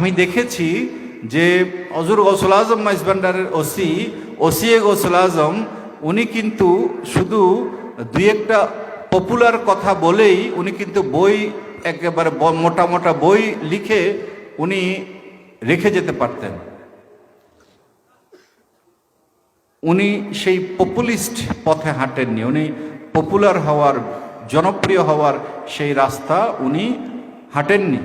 আমি দেখেছি যে হযরত গৌসুল আজম মাইজভান্ডারের ওসি গৌসুল আজম উনি কিন্তু শুধু দুই একটা পপুলার কথা বলেই উনি কিন্তু বই একেবারে মোটা মোটা বই লিখে উনি রেখে যেতে পারতেন। উনি সেই পপুলিস্ট পথে হাঁটেননি, উনি পপুলার হওয়ার, জনপ্রিয় হওয়ার সেই রাস্তা উনি হাঁটেননি।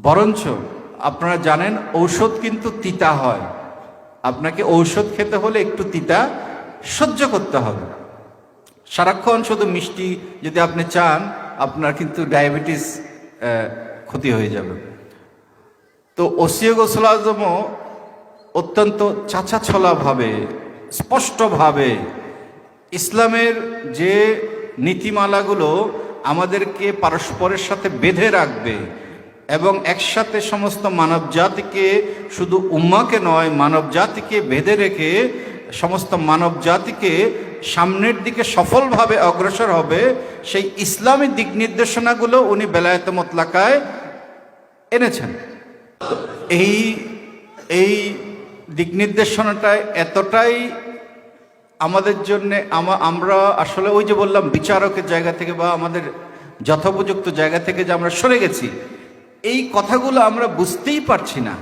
বরঞ্চ আপনারা জানেন ঔষধ কিন্তু তিতা হয়, আপনাকে ঔষধ খেতে হলে একটু তিতা সহ্য করতে হবে। সারাক্ষণ শুধু মিষ্টি যদি আপনি চান আপনার কিন্তু ডায়াবেটিস ক্ষতি হয়ে যাবে। তো ওসি গৌসুল আজমও অত্যন্ত চাঁচাছোলাভাবে, স্পষ্টভাবে ইসলামের যে নীতিমালাগুলো আমাদেরকে পারস্পরের সাথে বেঁধে রাখবে এবং একসাথে সমস্ত মানব জাতিকে, শুধু উম্মাকে নয়, মানব জাতিকে বেঁধে রেখে সমস্ত মানব জাতিকে সামনের দিকে সফলভাবে অগ্রসর হবে, সেই ইসলামী দিক নির্দেশনাগুলো উনি বেলায়েতে মুতলাকায় এনেছেন। এই দিক নির্দেশনাটায় এতটাই আমাদের জন্য, আমরা আসলে ওই যে বললাম বিচারকের জায়গা থেকে বা আমাদের যথোপযুক্ত জায়গা থেকে যে আমরা সরে গেছি, এই কথাগুলো আমরা বুঝতেই পারছি না,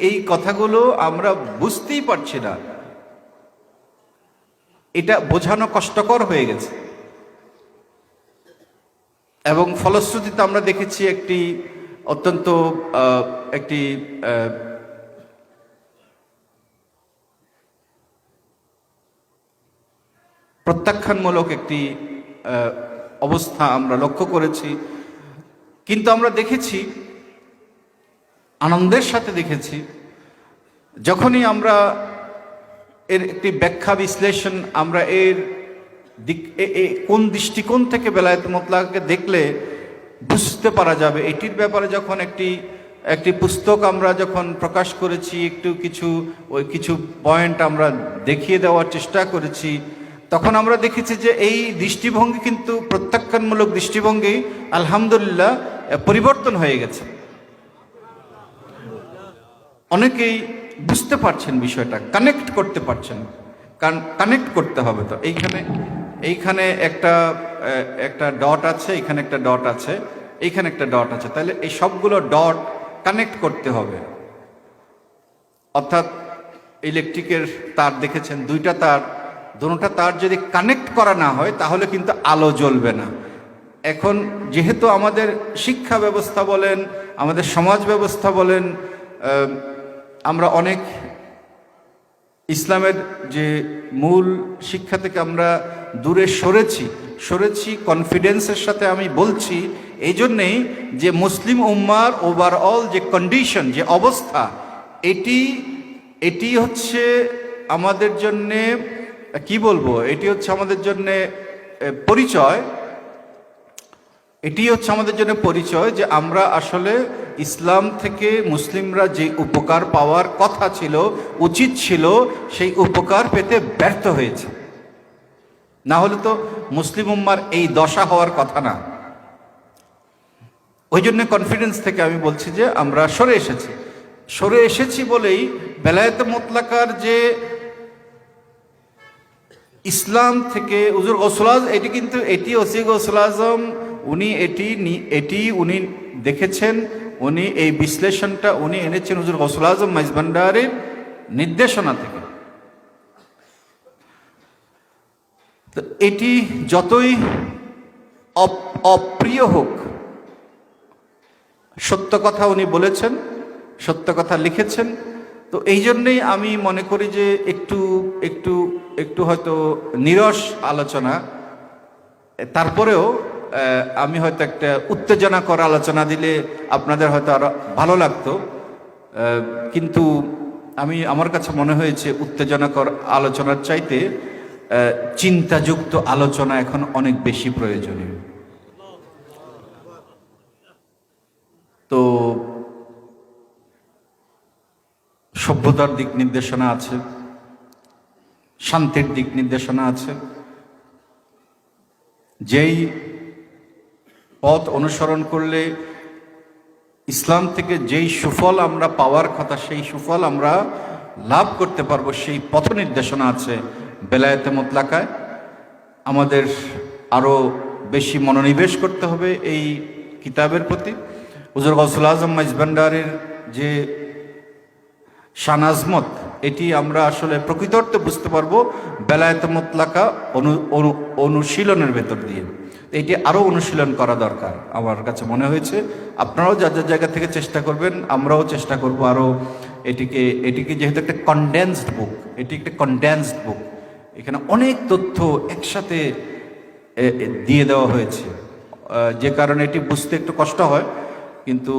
এই কথাগুলো আমরা বুঝতেই পারছি না, এটা বোঝানো কষ্টকর হয়ে গেছে। এবং ফলশ্রুতিতে আমরা দেখেছি একটি অত্যন্ত একটি প্রত্যাখ্যানমূলক একটি অবস্থা আমরা লক্ষ্য করেছি। কিন্তু আমরা দেখেছি, আনন্দের সাথে দেখেছি, যখনই আমরা এর একটি ব্যাখ্যা বিশ্লেষণ, আমরা এর দিক কোন দৃষ্টিকোণ থেকে বেলায়েত মুতলাককে দেখলে বুঝতে পারা যাবে, এটির ব্যাপারে যখন একটি পুস্তক আমরা যখন প্রকাশ করেছি, কিছু পয়েন্ট আমরা দেখিয়ে দেওয়ার চেষ্টা করেছি, তখন আমরা দেখেছি যে এই দৃষ্টিভঙ্গি কিন্তু প্রত্যাখ্যানমূলক দৃষ্টিভঙ্গি আলহামদুলিল্লাহ পরিবর্তন হয়ে গেছে। অনেকেই বুঝতে পারছেন বিষয়টা, কানেক্ট করতে পারছেন, কারণ কানেক্ট করতে হবে। তো এইখানে একটা ডট আছে, এখানে একটা ডট আছে, এইখানে একটা ডট আছে, তাহলে এই সবগুলো ডট কানেক্ট করতে হবে। অর্থাৎ ইলেকট্রিকের তার দেখেছেন, দুইটা তার যদি কানেক্ট করা না হয় তাহলে কিন্তু আলো জ্বলবে না। এখন যেহেতু আমাদের শিক্ষা ব্যবস্থা বলেন, আমাদের সমাজ ব্যবস্থা বলেন, আমরা অনেক ইসলামের যে মূল শিক্ষা থেকে আমরা দূরে সরেছি কনফিডেন্সের সাথে আমি বলছি, এই জন্যেই যে মুসলিম উম্মার ওভারঅল যে কন্ডিশন, যে অবস্থা, এটি হচ্ছে আমাদের জন্যে কি বলবো, এটি হচ্ছে আমাদের জন্যে পরিচয়, যে আমরা আসলে ইসলাম থেকে মুসলিমরা যে উপকার পাওয়ার কথা ছিল, উচিত ছিল, সেই উপকার পেতে ব্যর্থ হয়েছে। না হলে তো মুসলিম উম্মার এই দশা হওয়ার কথা না। ওই জন্য কনফিডেন্স থেকে আমি বলছি যে আমরা সরে এসেছি বলেই বেলায়েতে মুতলাকার যে ইসলাম থেকে হুজুর গৌসুল আজম, এটি ওসি গৌসুল আজম উনি উনি দেখেছেন, উনি এই বিশ্লেষণটা উনি এনেছেন হুজুর গৌসুল আজম মাইজভান্ডারের নির্দেশনা থেকে। তো এটি যতই অপ্রিয় হোক, সত্য কথা উনি বলেছেন, সত্য কথা লিখেছেন। তো এই জন্যেই আমি মনে করি যে একটু হয়তো নিরস আলোচনা, তারপরেও আমি হয়তো একটা উত্তেজনাকর আলোচনা দিলে আপনাদের হয়তো আরো ভালো লাগতো, কিন্তু আমার কাছে মনে হয়েছে উত্তেজনাকর আলোচনার চাইতে চিন্তাযুক্ত আলোচনা এখন অনেক বেশি প্রয়োজনীয়। তো সভ্যতার দিক নির্দেশনা আছে, শান্তির দিক নির্দেশনা আছে, যেই পথ অনুসরণ করলে ইসলাম থেকে যেই সুফল আমরা পাওয়ার কথা সেই সুফল আমরা লাভ করতে পারবো, সেই পথ নির্দেশনা আছে বেলায়েতে মুতলাকায়। আমাদের আরও বেশি মনোনিবেশ করতে হবে এই কিতাবের প্রতি। হুজুর গৌসুল আজম মাইজভান্ডারির যে শানাজমত, এটি আমরা আসলে প্রকৃত অর্থে বুঝতে পারবো বেলায়েতে মুতলাকা অনুশীলনের ভেতর দিয়ে। এটি আরও অনুশীলন করা দরকার আমার কাছে মনে হয়েছে। আপনারাও যার যার জায়গা থেকে চেষ্টা করবেন, আমরাও চেষ্টা করব আরও এটিকে যেহেতু একটা কনডেন্সড বুক, এটি একটা কনডেন্সড বুক, এখানে অনেক তথ্য একসাথে দিয়ে দেওয়া হয়েছে, যে কারণে এটি বুঝতে একটু কষ্ট হয়, কিন্তু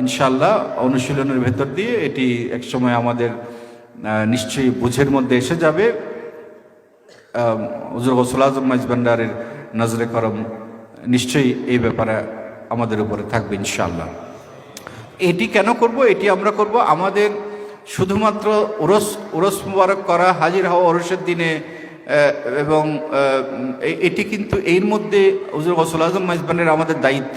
ইনশাআল্লাহ অনুশীলনের ভেতর দিয়ে এটি একসময় আমাদের নিশ্চয়ই বুঝের মধ্যে এসে যাবে। হুজুর গৌসুল আজম মাইজভান্ডারের নজরে করম নিশ্চয়ই এই ব্যাপারে আমাদের উপরে থাকবে ইনশাআল্লাহ। এটি কেন করব? এটি আমরা করব আমাদের শুধুমাত্র উরস মুবারক করা, হাজির হওয়া ওরসের দিনে, এবং এটি কিন্তু এর মধ্যে হুজুর গৌসুল আজম মাইজভান্ডার আমাদের দায়িত্ব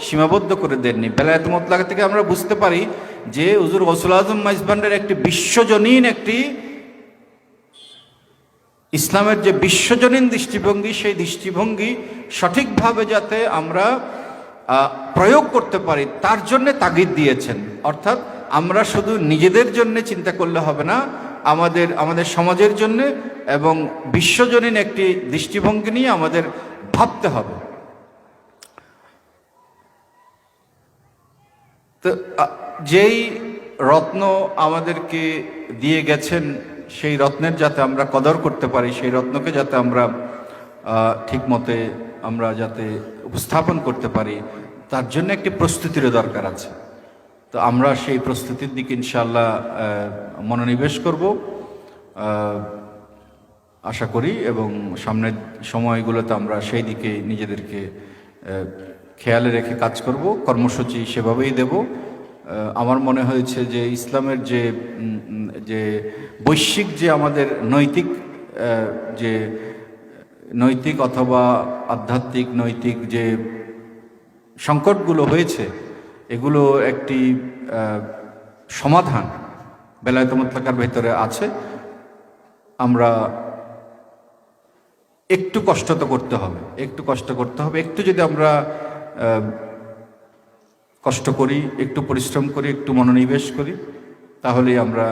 সীমাবদ্ধ করে দেননি। বেলায়েত মুতলাকা থেকে আমরা বুঝতে পারি যে হুজুর গৌসুল আজম মাইজভান্ডার একটি বিশ্বজনীন, একটি ইসলামের যে বিশ্বজনীন দৃষ্টিভঙ্গি, সেই দৃষ্টিভঙ্গি সঠিকভাবে যাতে আমরা প্রয়োগ করতে পারি তার জন্য তাগিদ দিয়েছেন। অর্থাৎ আমরা শুধু নিজেদের জন্য চিন্তা করলে হবে না, আমাদের সমাজের জন্য এবং বিশ্বজনীন একটি দৃষ্টিভঙ্গি নিয়ে আমাদের ভাবতে হবে। তো যেই রত্ন আমাদেরকে দিয়ে গেছেন, সেই রত্নের যাতে আমরা কদর করতে পারি, সেই রত্নকে যাতে আমরা ঠিক মতে আমরা যাতে উপস্থাপন করতে পারি, তার জন্য একটি প্রস্তুতিরও দরকার আছে। তো আমরা সেই প্রস্তুতির দিকে ইনশাআল্লাহ মনোনিবেশ করব আশা করি, এবং সামনের সময়গুলোতে আমরা সেই দিকে নিজেদেরকে খেয়ালে রেখে কাজ করব, কর্মসূচি সেভাবেই দেব। আমার মনে হয়েছে যে ইসলামের যে বৈশ্বিক যে আমাদের নৈতিক অথবা আধ্যাত্মিক নৈতিক যে সংকটগুলো হয়েছে, এগুলো একটি সমাধান বেলায়েত মুতলাকার ভেতরে আছে। আমরা একটু কষ্ট তো করতে হবে, একটু যদি আমরা কষ্ট করি, একটু পরিশ্রম করি, একটু মনোনিবেশ করি, তাহলেই আমরা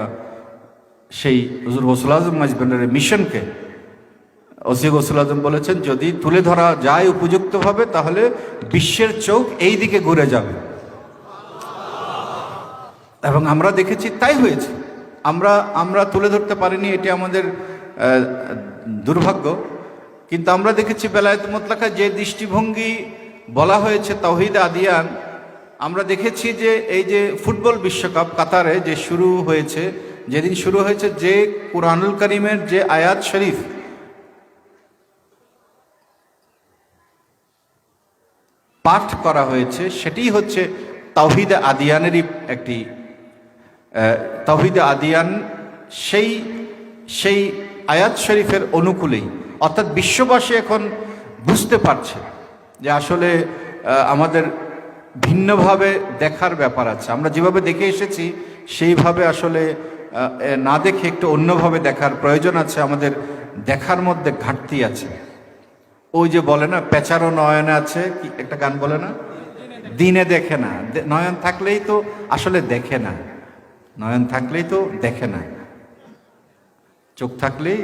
সেই হুজুর গৌসুল আজম মাইজভান্ডারের মিশনকে, ওসি গৌসুল আজম বলেছেন, যদি তুলে ধরা যায় উপযুক্তভাবে তাহলে বিশ্বের চোখ এই দিকে ঘুরে যাবে। এবং আমরা দেখেছি তাই হয়েছে। আমরা তুলে ধরতে পারিনি, এটি আমাদের দুর্ভাগ্য, কিন্তু আমরা দেখেছি বেলায়েত মুতলাকা যে দৃষ্টিভঙ্গি বলা হয়েছে তাওহীদ আদিয়ান, আমরা দেখেছি যে এই যে ফুটবল বিশ্বকাপ কাতারে যে যেদিন শুরু হয়েছে, যে কুরআনুল কারীমের যে আয়াত শরীফ পাঠ করা হয়েছে, সেটি হচ্ছে তাওহীদ আদিয়ানেরই একটি তাওহীদ আদিয়ান, সেই আয়াত শরীফের অনুকূলেই। অর্থাৎ বিশ্ববাসী এখন বুঝতে পারছে যে আসলে আমাদের ভিন্নভাবে দেখার ব্যাপার আছে। আমরা যেভাবে দেখে এসেছি সেইভাবে আসলে না দেখে একটু অন্যভাবে দেখার প্রয়োজন আছে। আমাদের দেখার মধ্যে ঘাটতি আছে। ওই যে বলে না, পেঁচারও নয়নে আছে, কি একটা গান বলে না, দিনে দেখে না, নয়ন থাকলেই তো আসলে দেখে না, নয়ন থাকলেই তো দেখে না, চোখ থাকলেই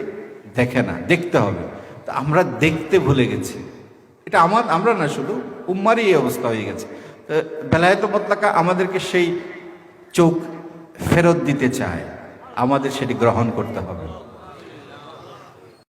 দেখে না, দেখতে হবে। তা আমরা দেখতে ভুলে গেছি। এটা আমরা না, শুধু উম্মারই এই অবস্থা হয়ে গেছে। বেলায়েত মুতলাকা আমাদেরকে সেই চোখ ফেরত দিতে চায়, আমাদের সেটি গ্রহণ করতে হবে।